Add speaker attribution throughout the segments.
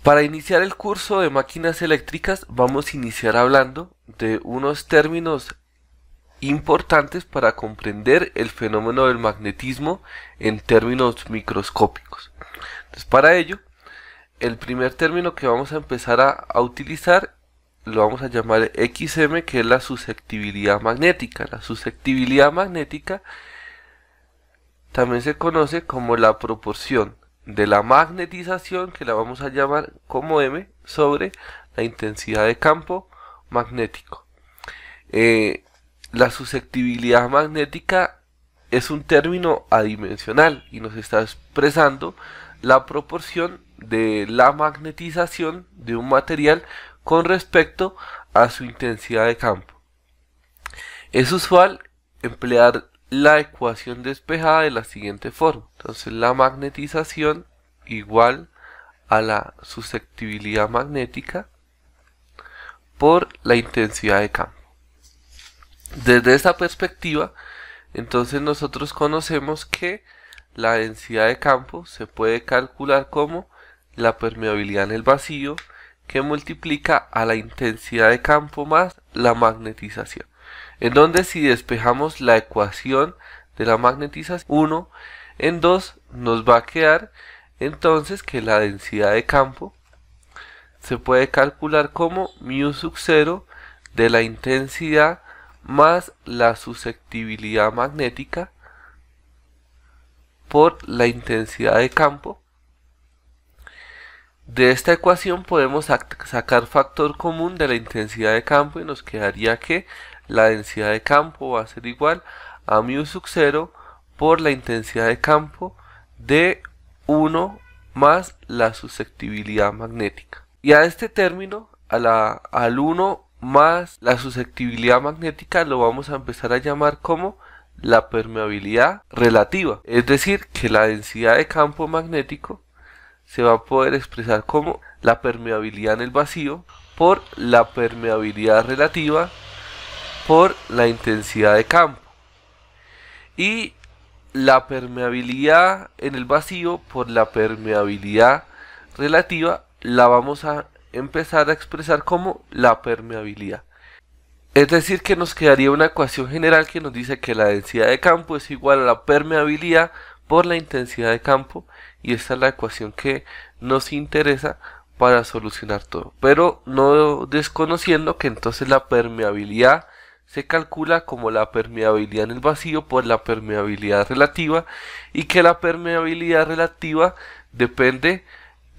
Speaker 1: Para iniciar el curso de máquinas eléctricas vamos a iniciar hablando de unos términos importantes para comprender el fenómeno del magnetismo en términos microscópicos. Entonces, para ello, el primer término que vamos a empezar a utilizar lo vamos a llamar XM, que es la susceptibilidad magnética. La susceptibilidad magnética también se conoce como la proporción de la magnetización, que la vamos a llamar como M, sobre la intensidad de campo magnético. La susceptibilidad magnética es un término adimensional y nos está expresando la proporción de la magnetización de un material con respecto a su intensidad de campo. Es usual emplear la ecuación despejada de la siguiente forma. Entonces, la magnetización igual a la susceptibilidad magnética por la intensidad de campo. Desde esta perspectiva, entonces nosotros conocemos que la densidad de campo se puede calcular como la permeabilidad en el vacío, que multiplica a la intensidad de campo más la magnetización. En donde si despejamos la ecuación de la magnetización 1 en 2, nos va a quedar entonces que la densidad de campo se puede calcular como mu sub 0 de la intensidad más la susceptibilidad magnética por la intensidad de campo. De esta ecuación podemos sacar factor común de la intensidad de campo y nos quedaría que la densidad de campo va a ser igual a mu sub 0 por la intensidad de campo de 1 más la susceptibilidad magnética. Y a este término, al 1 más la susceptibilidad magnética, lo vamos a empezar a llamar como la permeabilidad relativa. Es decir, que la densidad de campo magnético se va a poder expresar como la permeabilidad en el vacío por la permeabilidad relativa por la intensidad de campo, y la permeabilidad en el vacío por la permeabilidad relativa la vamos a empezar a expresar como la permeabilidad. Es decir, que nos quedaría una ecuación general que nos dice que la densidad de campo es igual a la permeabilidad por la intensidad de campo, y esta es la ecuación que nos interesa para solucionar todo, pero no desconociendo que entonces la permeabilidad se calcula como la permeabilidad en el vacío por la permeabilidad relativa, y que la permeabilidad relativa depende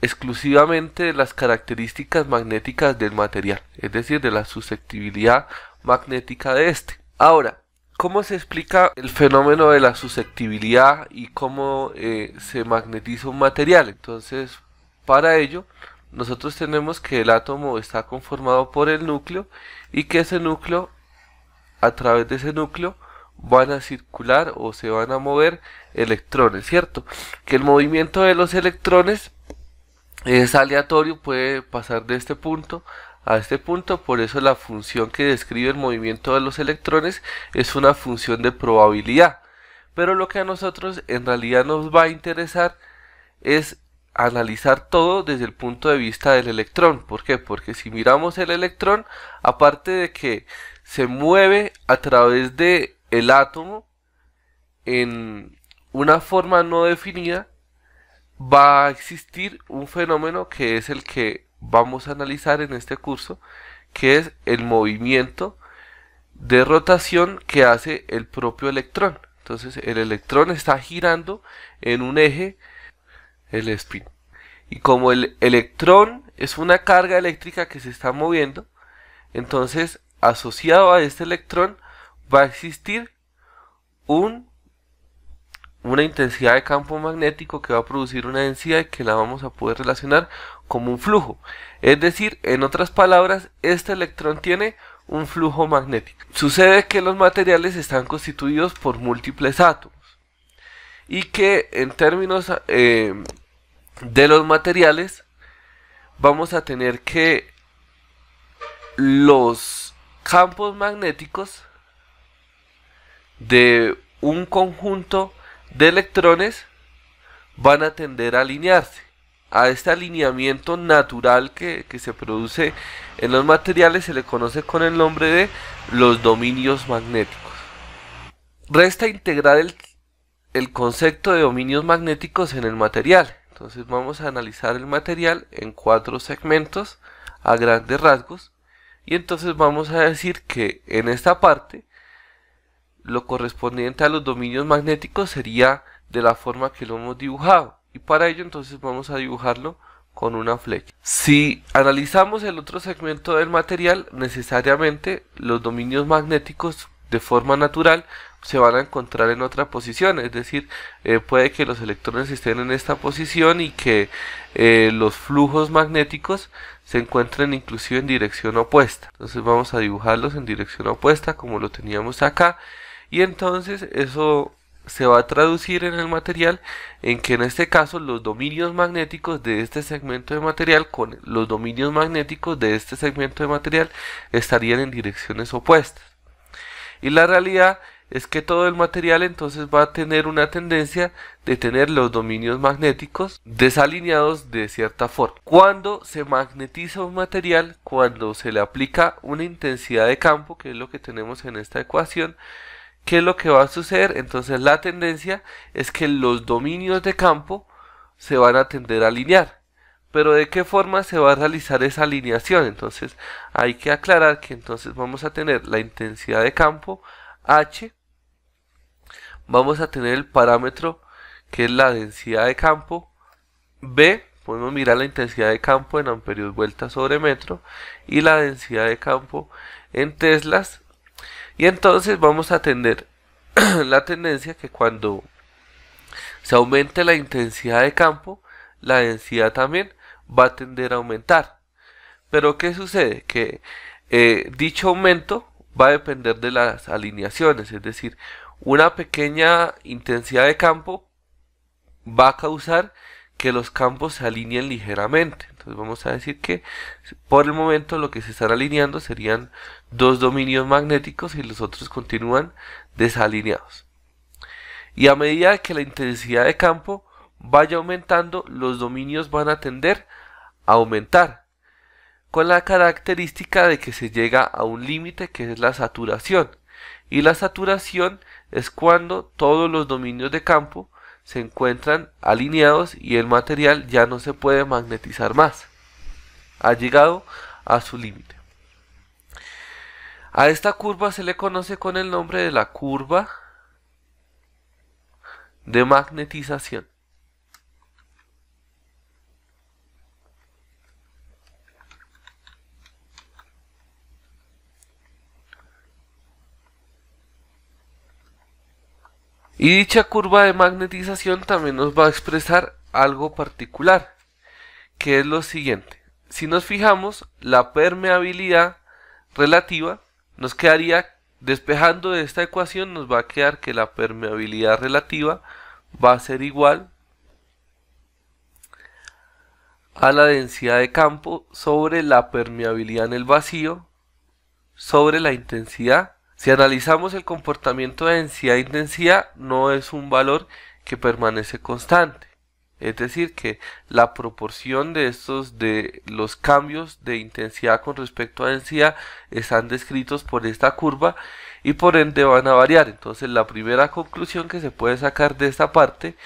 Speaker 1: exclusivamente de las características magnéticas del material, es decir, de la susceptibilidad magnética de este. Ahora, ¿cómo se explica el fenómeno de la susceptibilidad y cómo se magnetiza un material? Entonces, para ello, nosotros tenemos que el átomo está conformado por el núcleo, y que ese núcleo, a través de ese núcleo, van a circular o se van a mover electrones, ¿cierto? Que el movimiento de los electrones es aleatorio, puede pasar de este punto a este punto, por eso la función que describe el movimiento de los electrones es una función de probabilidad. Pero lo que a nosotros en realidad nos va a interesar es analizar todo desde el punto de vista del electrón. ¿Por qué? Porque si miramos el electrón, aparte de que se mueve a través de el átomo en una forma no definida, va a existir un fenómeno que es el que vamos a analizar en este curso, que es el movimiento de rotación que hace el propio electrón. Entonces el electrón está girando en un eje, el spin, y como el electrón es una carga eléctrica que se está moviendo, entonces asociado a este electrón va a existir una intensidad de campo magnético que va a producir una densidad y que la vamos a poder relacionar como un flujo. Es decir, en otras palabras, este electrón tiene un flujo magnético. Sucede que los materiales están constituidos por múltiples átomos, y que en términos de los materiales vamos a tener que los campos magnéticos de un conjunto de electrones van a tender a alinearse. a este alineamiento natural que se produce en los materiales se le conoce con el nombre de los dominios magnéticos. Resta integrar el concepto de dominios magnéticos en el material. Entonces vamos a analizar el material en 4 segmentos a grandes rasgos y entonces vamos a decir que en esta parte lo correspondiente a los dominios magnéticos sería de la forma que lo hemos dibujado y para ello entonces vamos a dibujarlo con una flecha. Si analizamos el otro segmento del material, necesariamente los dominios magnéticos de forma natural se van a encontrar en otra posición, es decir, puede que los electrones estén en esta posición y que los flujos magnéticos se encuentren inclusive en dirección opuesta. Entonces vamos a dibujarlos en dirección opuesta como lo teníamos acá y entonces eso se va a traducir en el material en que en este caso los dominios magnéticos de este segmento de material con los dominios magnéticos de este segmento de material estarían en direcciones opuestas. Y la realidad es que todo el material entonces va a tener una tendencia de tener los dominios magnéticos desalineados de cierta forma. Cuando se magnetiza un material, cuando se le aplica una intensidad de campo, que es lo que tenemos en esta ecuación, ¿qué es lo que va a suceder? Entonces la tendencia es que los dominios de campo se van a tender a alinear. Pero ¿de qué forma se va a realizar esa alineación? Entonces hay que aclarar que entonces vamos a tener la intensidad de campo H, vamos a tener el parámetro que es la densidad de campo B, podemos mirar la intensidad de campo en amperios vueltas sobre metro y la densidad de campo en teslas. Y entonces vamos a tener la tendencia que cuando se aumente la intensidad de campo, la densidad también va a tender a aumentar. Pero ¿qué sucede? Que dicho aumento va a depender de las alineaciones, es decir, una pequeña intensidad de campo va a causar que los campos se alineen ligeramente. Entonces vamos a decir que por el momento lo que se están alineando serían 2 dominios magnéticos y los otros continúan desalineados. Y a medida que la intensidad de campo vaya aumentando, los dominios van a tender a aumentar, con la característica de que se llega a un límite que es la saturación. Y la saturación es cuando todos los dominios de campo se encuentran alineados y el material ya no se puede magnetizar más. Ha llegado a su límite. A esta curva se le conoce con el nombre de la curva de magnetización. Y dicha curva de magnetización también nos va a expresar algo particular, que es lo siguiente. Si nos fijamos, la permeabilidad relativa nos quedaría, despejando de esta ecuación, nos va a quedar que la permeabilidad relativa va a ser igual a la densidad de campo sobre la permeabilidad en el vacío sobre la intensidad. Si analizamos el comportamiento de densidad e intensidad, no es un valor que permanece constante. Es decir, que la proporción de los cambios de intensidad con respecto a densidad están descritos por esta curva y por ende van a variar. Entonces la primera conclusión que se puede sacar de esta parte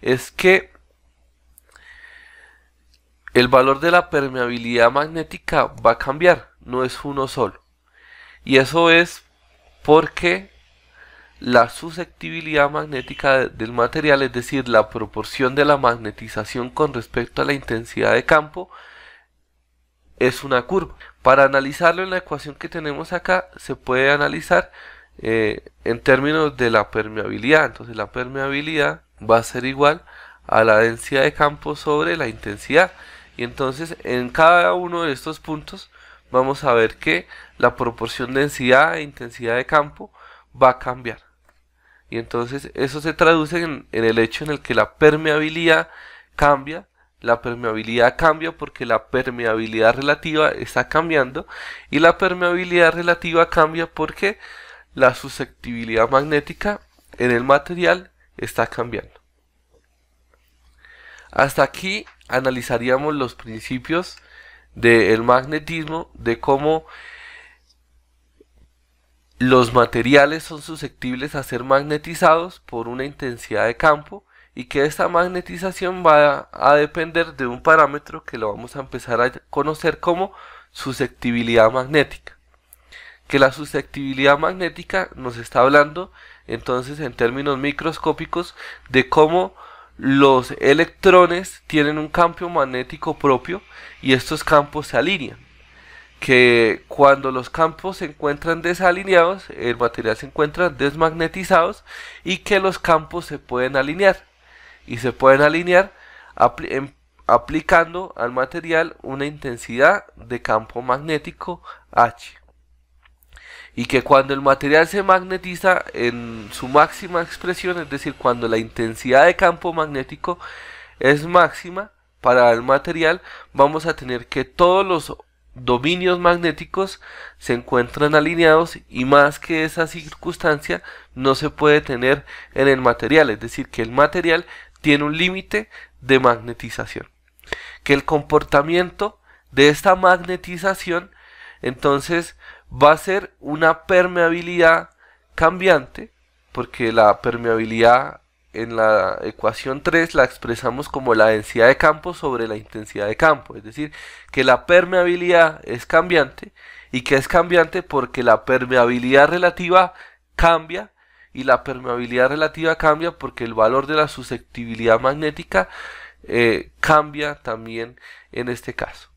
Speaker 1: es que el valor de la permeabilidad magnética va a cambiar, no es uno solo. Y eso es porque la susceptibilidad magnética del material, es decir, la proporción de la magnetización con respecto a la intensidad de campo, es una curva. Para analizarlo en la ecuación que tenemos acá, se puede analizar en términos de la permeabilidad. Entonces la permeabilidad va a ser igual a la densidad de campo sobre la intensidad. Y entonces en cada uno de estos puntos vamos a ver que la proporción de densidad e intensidad de campo va a cambiar. Y entonces eso se traduce en el hecho en el que la permeabilidad cambia. La permeabilidad cambia porque la permeabilidad relativa está cambiando. Y la permeabilidad relativa cambia porque la susceptibilidad magnética en el material está cambiando. Hasta aquí analizaríamos los principios del magnetismo, de cómo los materiales son susceptibles a ser magnetizados por una intensidad de campo y que esta magnetización va a depender de un parámetro que lo vamos a empezar a conocer como susceptibilidad magnética. Que la susceptibilidad magnética nos está hablando entonces en términos microscópicos de cómo los electrones tienen un campo magnético propio y estos campos se alinean. Que cuando los campos se encuentran desalineados, el material se encuentra desmagnetizados y que los campos se pueden alinear. Y se pueden alinear aplicando al material una intensidad de campo magnético H. Y que cuando el material se magnetiza en su máxima expresión, es decir, cuando la intensidad de campo magnético es máxima para el material, vamos a tener que todos los dominios magnéticos se encuentran alineados y más que esa circunstancia no se puede tener en el material, es decir, que el material tiene un límite de magnetización. Que el comportamiento de esta magnetización entonces va a ser una permeabilidad cambiante, porque la permeabilidad en la ecuación 3 la expresamos como la densidad de campo sobre la intensidad de campo, es decir, que la permeabilidad es cambiante y que es cambiante porque la permeabilidad relativa cambia y la permeabilidad relativa cambia porque el valor de la susceptibilidad magnética cambia también en este caso.